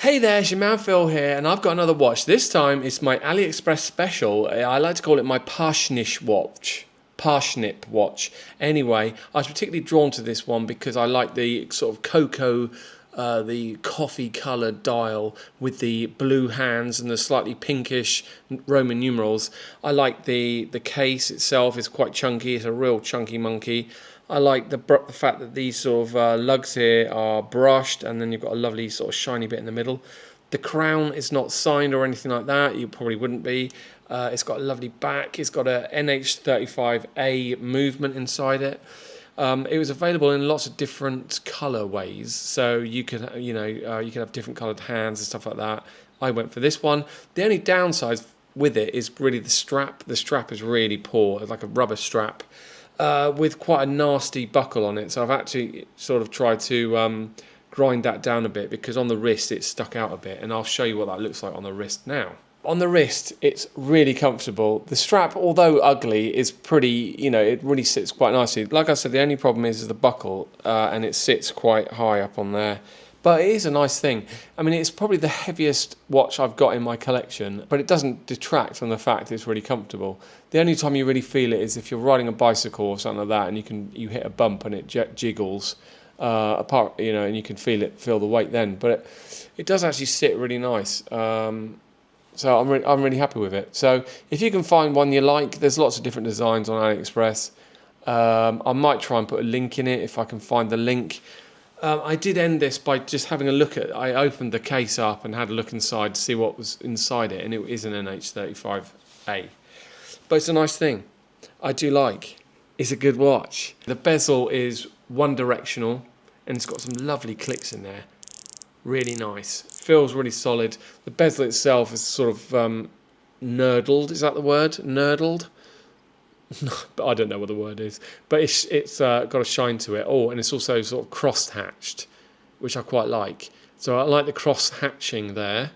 Hey there, it's your man Phil here, and I've got another watch. This time it's my AliExpress special. I like to call it my Parsnip watch. Anyway, I was particularly drawn to this one because I like the sort of cocoa, the coffee coloured dial with the blue hands and the slightly pinkish Roman numerals. I like the case itself is quite chunky. It's a real chunky monkey. I like the fact that these sort of lugs here are brushed, and then you've got a lovely sort of shiny bit in the middle. The crown is not signed or anything like that. You probably wouldn't be. It's got a lovely back. It's got a NH35A movement inside it. It was available in lots of different colour ways, so you could, you could have different coloured hands and stuff like that. I went for this one. The only downside with it is really the strap. The strap is really poor. It's like a rubber strap. With quite a nasty buckle on it, so I've actually sort of tried to grind that down a bit because on the wrist it's stuck out a bit, and I'll show you what that looks like on the wrist now. On the wrist it's really comfortable. The strap, although ugly, is pretty, it really sits quite nicely. Like I said, the only problem is the buckle, and it sits quite high up on there. But it is a nice thing. I mean, it's probably the heaviest watch I've got in my collection, but it doesn't detract from the fact it's really comfortable. The only time you really feel it is if you're riding a bicycle or something like that, and you hit a bump and it jiggles apart, and you can feel the weight then. But it does actually sit really nice. So I'm really happy with it. So if you can find one you like, there's lots of different designs on AliExpress. I might try and put a link in it if I can find the link. I did end this by just having a look at. I opened the case up and had a look inside to see what was inside it, and it is an NH35A. But it's a nice thing. I do like. It's a good watch. The bezel is one directional, and it's got some lovely clicks in there. Really nice. Feels really solid. The bezel itself is sort of nurdled. Is that the word? Nurdled? But I don't know what the word is, but it's got a shine to it. Oh, and it's also sort of cross-hatched, which I quite like. So I like the cross-hatching there,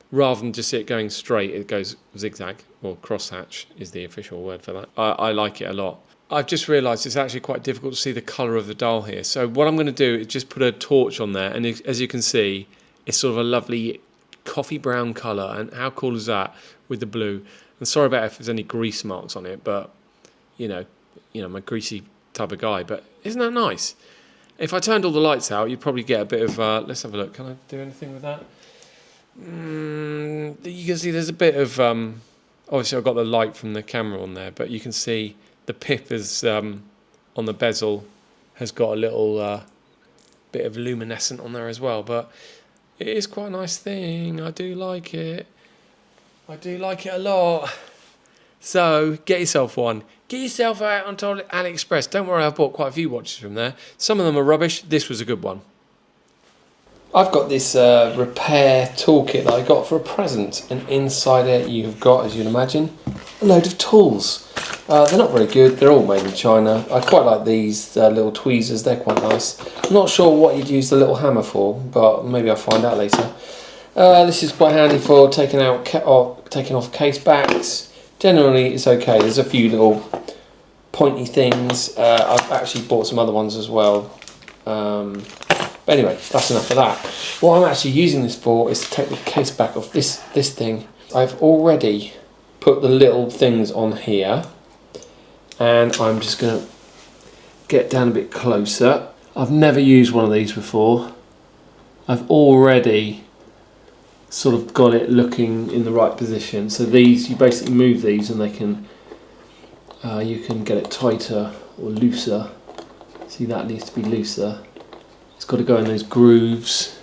rather than just it going straight. It goes zigzag, or cross-hatch is the official word for that. I like it a lot. I've just realised it's actually quite difficult to see the colour of the dial here. So what I'm going to do is just put a torch on there, and as you can see, it's sort of a lovely coffee brown colour. And how cool is that with the blue? And sorry about if there's any grease marks on it, but I'm a greasy type of guy, but isn't that nice? If I turned all the lights out, you'd probably get a bit of, let's have a look. Can I do anything with that? You can see there's a bit of, obviously I've got the light from the camera on there, but you can see the pip is, on the bezel, has got a little bit of luminescent on there as well, but it is quite a nice thing. I do like it. I do like it a lot. So get yourself one. Get yourself out onto AliExpress. Don't worry, I've bought quite a few watches from there. Some of them are rubbish. This was a good one. I've got this repair toolkit that I got for a present, and inside it you've got, as you'd imagine, a load of tools. They're not very good. They're all made in China. I quite like these little tweezers. They're quite nice. I'm not sure what you'd use the little hammer for, but maybe I'll find out later. This is quite handy for taking off case backs. Generally, it's okay. There's a few little pointy things. I've actually bought some other ones as well. But anyway, that's enough of that. What I'm actually using this for is to take the case back off this thing. I've already put the little things on here, and I'm just going to get down a bit closer. I've never used one of these before. I've already sort of got it looking in the right position. So these, you basically move these and they can, you can get it tighter or looser. See, that needs to be looser. It's got to go in those grooves.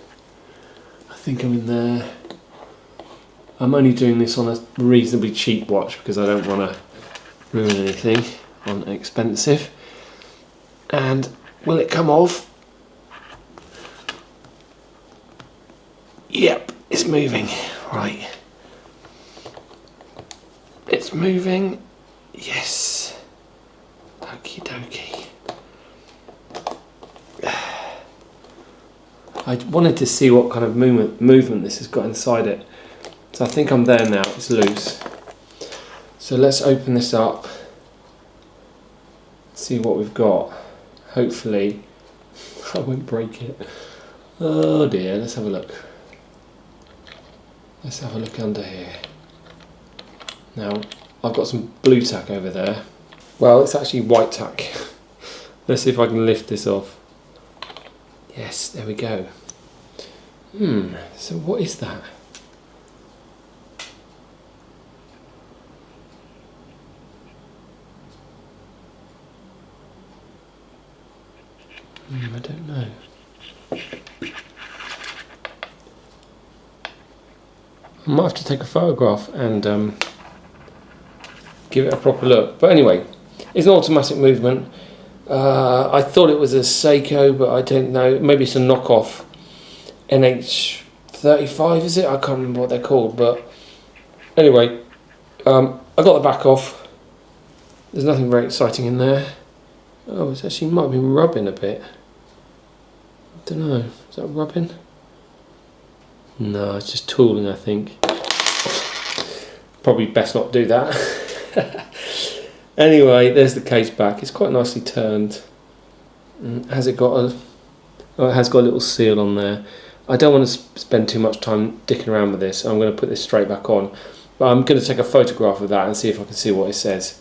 I think I'm in there. I'm only doing this on a reasonably cheap watch because I don't want to ruin anything on expensive. And will it come off? Yep. It's moving, right. It's moving, yes. Okie dokie. I wanted to see what kind of movement this has got inside it. So I think I'm there now, it's loose. So let's open this up, see what we've got. Hopefully, I won't break it. Oh dear, let's have a look. Let's have a look under here. Now, I've got some blue tack over there. Well, it's actually white tack. Let's see if I can lift this off. Yes, there we go. So what is that? I don't know. I might have to take a photograph and give it a proper look. But anyway, it's an automatic movement. I thought it was a Seiko, but I don't know. Maybe it's a knockoff. NH35, is it? I can't remember what they're called. But anyway, I got the back off. There's nothing very exciting in there. Oh, it actually might have been rubbing a bit. I don't know. Is that rubbing? No, it's just tooling, I think. Probably best not do that. Anyway, there's the case back. It's quite nicely turned. Has it got a? Oh, it has got a little seal on there. I don't want to spend too much time dicking around with this. I'm going to put this straight back on. But I'm going to take a photograph of that and see if I can see what it says.